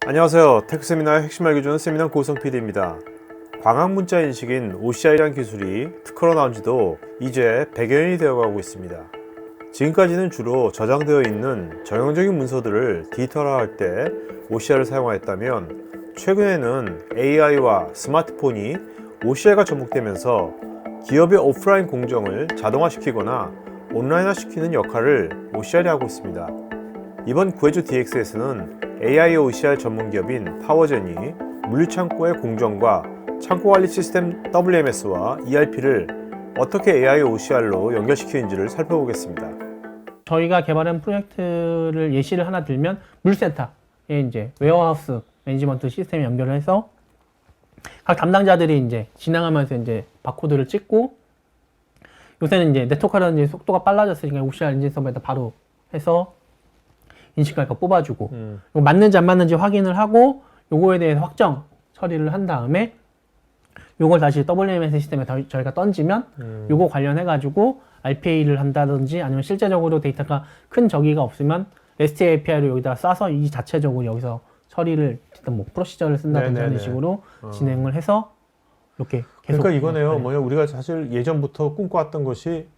안녕하세요. 테크 세미나의 핵심 알려주는 세미나 고성 PD입니다. 광학 문자 인식인 OCR이라는 기술이 특허로 나온 지도 이제 100여 년이 되어가고 있습니다. 지금까지는 주로 저장되어 있는 정형적인 문서들을 디지털화할 때 OCR을 사용하였다면 최근에는 AI와 스마트폰이 OCR과 접목되면서 기업의 오프라인 공정을 자동화시키거나 온라인화시키는 역할을 OCR이 하고 있습니다. 이번 구해줘 DX에서는 AI OCR 전문기업인 파워젠이 물류창고의 공정과 창고관리 시스템 WMS와 ERP를 어떻게 AI OCR로 연결시키는지를 살펴보겠습니다. 저희가 개발한 프로젝트를 예시를 하나 들면 물센터에 이제 웨어하우스 매니지먼트 시스템에 연결을 해서 각 담당자들이 이제 진행하면서 이제 바코드를 찍고, 요새는 이제 네트워크라든지 속도가 빨라졌으니까 OCR 인증 서버에다 바로 해서 인식할 거 뽑아주고, 이거 맞는지 안 맞는지 확인을 하고 요거에 대해서 확정 처리를 한 다음에 요걸 다시 WMS 시스템에 저희가 던지면 요거 관련해 가지고 RPA를 한다든지, 아니면 실제적으로 데이터가 큰 저기가 없으면 REST API로 여기다 쏴서 이 자체적으로 여기서 처리를 일단 뭐 프로시저를 쓴다든지 하는 식으로 진행을 해서 이렇게 계속. 그러니까 이거네요. 우리가 사실 예전부터 꿈꿔왔던 것이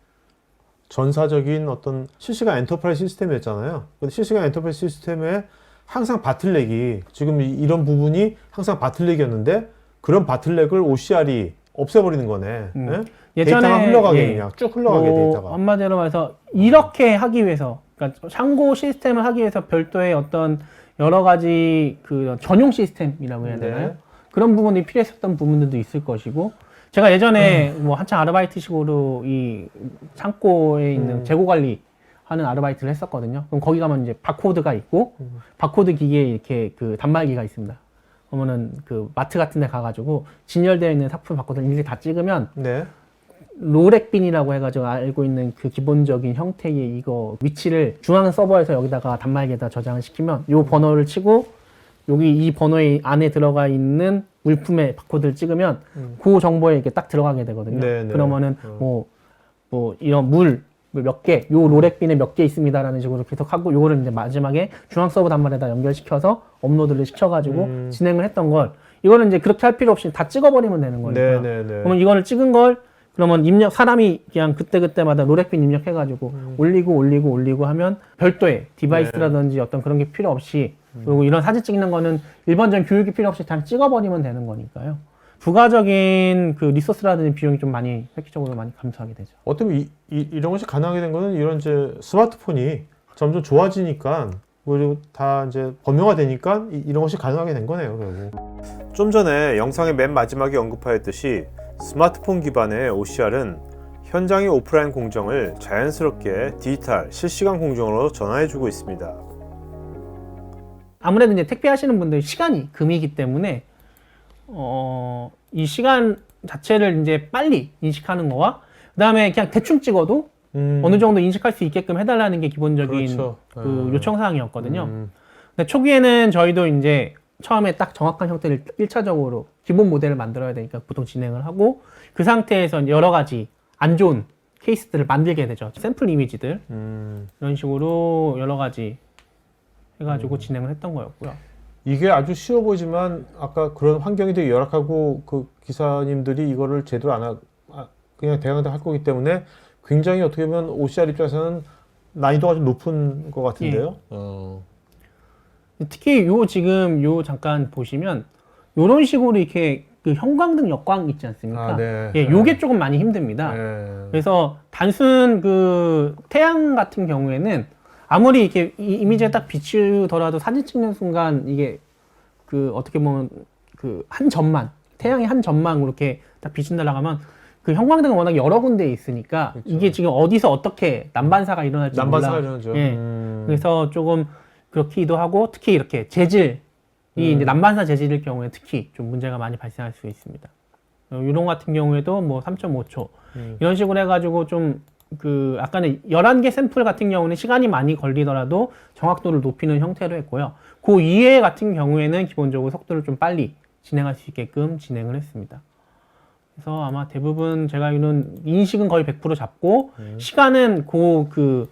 전사적인 어떤 실시간 엔터프라이즈 시스템이었잖아요. 근데 실시간 엔터프라이즈 시스템에 항상 바틀렉이, 지금 이런 부분이 항상 바틀렉이었는데 그런 바틀렉을 OCR이 없애버리는 거네. 예? 예전에 데이터가 흘러가게 그냥 쭉 흘러가게 데이터가. 한마디로 말해서 이렇게 하기 위해서, 그러니까 창고 시스템을 하기 위해서 별도의 어떤 여러 가지 그 전용 시스템이라고 해야 되나요? 네. 그런 부분이 필요했었던 부분들도 있을 것이고, 제가 예전에 뭐 한창 아르바이트식으로 이 창고에 있는 재고 관리 하는 아르바이트를 했었거든요. 그럼 거기 가면 이제 바코드가 있고, 바코드 기계에 이렇게 그 단말기가 있습니다. 그러면은 그 마트 같은 데 가가지고 진열되어 있는 상품 바코드를 일일이 다 찍으면, 네. 로렉빈이라고 해가지고 알고 있는 그 기본적인 형태의 이거 위치를 중앙 서버에서 여기다가 단말기에다 저장을 시키면 요 번호를 치고, 여기 이 번호의 안에 들어가 있는 물품의 바코드를 찍으면 그 정보에 이렇게 딱 들어가게 되거든요. 네네. 그러면은 뭐 이런 물 몇 개, 요 로렉빈에 몇 개 있습니다라는 식으로 계속 하고, 요거를 이제 마지막에 중앙 서버 단말에다 연결시켜서 업로드를 시켜가지고 진행을 했던 걸, 이거는 이제 그렇게 할 필요 없이 다 찍어버리면 되는 거니까. 그러면 이거를 찍은 걸, 그러면 사람이 그냥 그때그때마다 로렉빈 입력해가지고 올리고 하면 별도의 디바이스라든지 어떤 그런 게 필요 없이, 그리고 이런 사진 찍는 거는 일반적인 교육이 필요 없이 그냥 찍어버리면 되는 거니까요. 부가적인 그 리소스라든지 비용이 좀 많이 획기적으로 많이 감소하게 되죠. 어떻게 이런 것이 가능하게 된 거는 이런 이제 스마트폰이 점점 좋아지니까, 그리고 다 이제 범용화되니까 이런 것이 가능하게 된 거네요, 결국. 좀 전에 영상의 맨 마지막에 언급하였듯이 스마트폰 기반의 OCR은 현장의 오프라인 공정을 자연스럽게 디지털 실시간 공정으로 전환해주고 있습니다. 아무래도 이제 택배 하시는 분들 시간이 금이기 때문에 이 시간 자체를 이제 빨리 인식하는 거와, 그 다음에 그냥 대충 찍어도 어느 정도 인식할 수 있게끔 해달라는 게 기본적인 그렇죠. 그 요청사항이었거든요. 근데 초기에는 저희도 이제 처음에 딱 정확한 형태를 1차적으로 기본 모델을 만들어야 되니까 보통 진행을 하고, 그 상태에서 여러 가지 안 좋은 케이스들을 만들게 되죠. 샘플 이미지들 이런 식으로 여러 가지 해가지고 진행을 했던 거였고요. 이게 아주 쉬워 보이지만 아까 그런 환경이 되게 열악하고 그 기사님들이 이거를 제대로 그냥 대강도 할 거기 때문에 굉장히 어떻게 보면 OCR 입장에서는 난이도가 좀 높은 것 같은데요. 특히 지금 잠깐 보시면 요런 식으로 이렇게 그 형광등 역광 있지 않습니까? 요게 조금 많이 힘듭니다. 그래서 단순 그 태양 같은 경우에는 아무리 이렇게 이미지에 딱 비추더라도 사진 찍는 순간 이게 그 어떻게 보면 그 한 점만, 태양의 한 점만 그렇게 딱 비친다 하면 그 형광등은 워낙 여러 군데에 있으니까, 그렇죠. 이게 지금 어디서 어떻게 난반사가 일어날지 몰라. 일어나죠. 그래서 조금 그렇기도 하고, 특히 이렇게 재질이 이제 난반사 재질일 경우에 특히 좀 문제가 많이 발생할 수 있습니다. 이런 같은 경우에도 뭐 3.5초 이런 식으로 해가지고 좀 그 아까는 11개 샘플 같은 경우는 시간이 많이 걸리더라도 정확도를 높이는 형태로 했고요. 그 이외 같은 경우에는 기본적으로 속도를 좀 빨리 진행할 수 있게끔 진행을 했습니다. 그래서 아마 대부분 제가 알기로는 인식은 거의 100% 잡고 시간은 그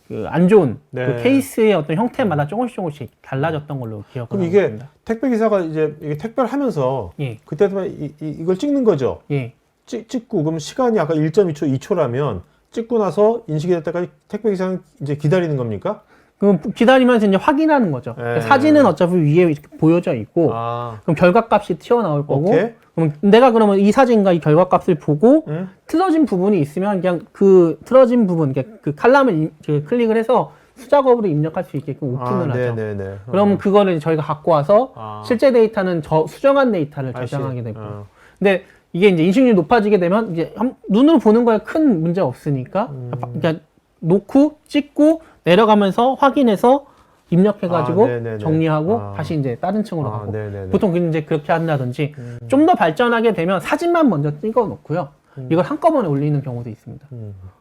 그 안 좋은 네. 그 케이스의 어떤 형태마다 조금씩 달라졌던 걸로 기억을 그럼 하고 이게 있습니다. 택배 기사가 이제 이게 택배를 하면서 예, 그때도 이걸 찍는 거죠. 예. 찍고 그럼 시간이 아까 1.2초, 2초라면 찍고 나서 인식이 될 때까지 택배 기사는 이제 기다리는 겁니까? 그럼 기다리면서 이제 확인하는 거죠. 예. 사진은 어차피 위에 이렇게 보여져 있고, 아, 그럼 결과값이 튀어나올 거고, 오케이. 그럼 내가 그러면 이 사진과 이 결과값을 보고 응? 틀어진 부분이 있으면 그냥 그 틀어진 부분, 그 칼럼을 클릭을 해서 수작업으로 입력할 수 있게끔 오픈을 하죠. 네네네. 그럼 그거를 저희가 갖고 와서 아. 실제 데이터는 수정한 데이터를 I see. 저장하게 되고. 어. 근데 이게 이제 인식률이 높아지게 되면 이제 눈으로 보는 거에 큰 문제 없으니까 그러니까 놓고 찍고 내려가면서 확인해서 입력해가지고 아, 네네네. 정리하고 아. 다시 이제 다른 층으로 아, 가고. 네네네. 보통 이제 그렇게 한다든지 좀 더 발전하게 되면 사진만 먼저 찍어 놓고요. 이걸 한꺼번에 올리는 경우도 있습니다.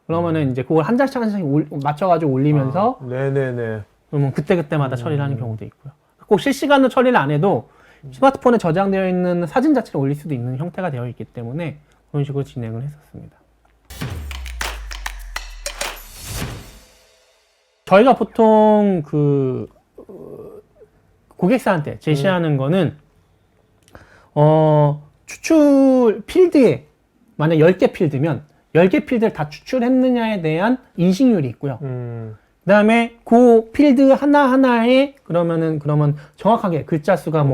그러면은 이제 그걸 한 장씩 한 장씩 맞춰가지고 올리면서 네네네. 그러면 그때그때마다 처리를 하는 경우도 있고요. 꼭 실시간으로 처리를 안 해도 스마트폰에 저장되어 있는 사진 자체를 올릴 수도 있는 형태가 되어 있기 때문에 그런 식으로 진행을 했었습니다. 저희가 보통 고객사한테 제시하는 거는 추출 필드에 만약 10개 필드면 10개 필드를 다 추출했느냐에 대한 인식률이 있고요. 그 다음에 그 필드 하나하나에 그러면 정확하게 글자 수가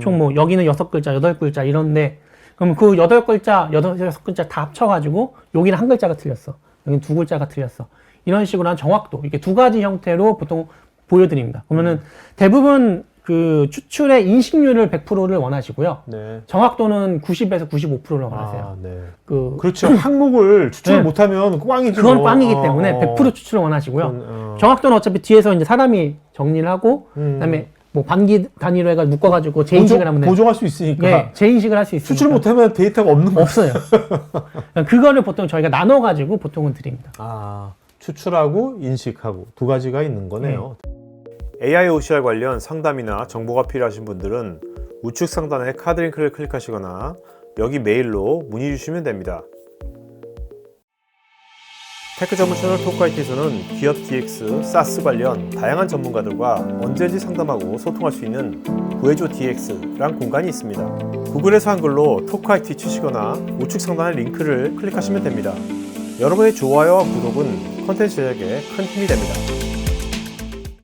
총 여기는 6글자, 8글자 이런데 그럼 그 8글자, 6글자 다 합쳐가지고 여기는 한 글자가 틀렸어. 여기는 2글자가 틀렸어. 이런 식으로 한 정확도, 이렇게 두 가지 형태로 보통 보여드립니다. 그러면은 대부분 그 추출의 인식률을 100%를 원하시고요. 네. 정확도는 90에서 95%를 원하세요. 아, 네. 그 그렇죠. 항목을 추출 네. 못하면 꽝이죠. 그건 꽝이기 때문에 100% 추출을 원하시고요. 정확도는 어차피 뒤에서 이제 사람이 정리를 하고, 그다음에 뭐 반기 단위로 해가 묶어가지고 재인식을 하면 돼요. 보정할 수 있으니까. 예, 재인식을 할 수 있으니까. 추출 못하면 데이터가 없는 거예요. 없어요. 그거를 보통 저희가 나눠가지고 보통은 드립니다. 아, 추출하고 인식하고 두 가지가 있는 거네요. AI OCR 관련 상담이나 정보가 필요하신 분들은 우측 상단에 카드 링크를 클릭하시거나 여기 메일로 문의 주시면 됩니다. 테크 전문 채널 토크IT에서는 기업 DX, SaaS 관련 다양한 전문가들과 언제든지 상담하고 소통할 수 있는 구해줘 DX란 공간이 있습니다. 구글에서 한글로 토크IT 치시거나 우측 상단의 링크를 클릭하시면 됩니다. 여러분의 좋아요와 구독은 컨텐츠 제작에 큰 힘이 됩니다.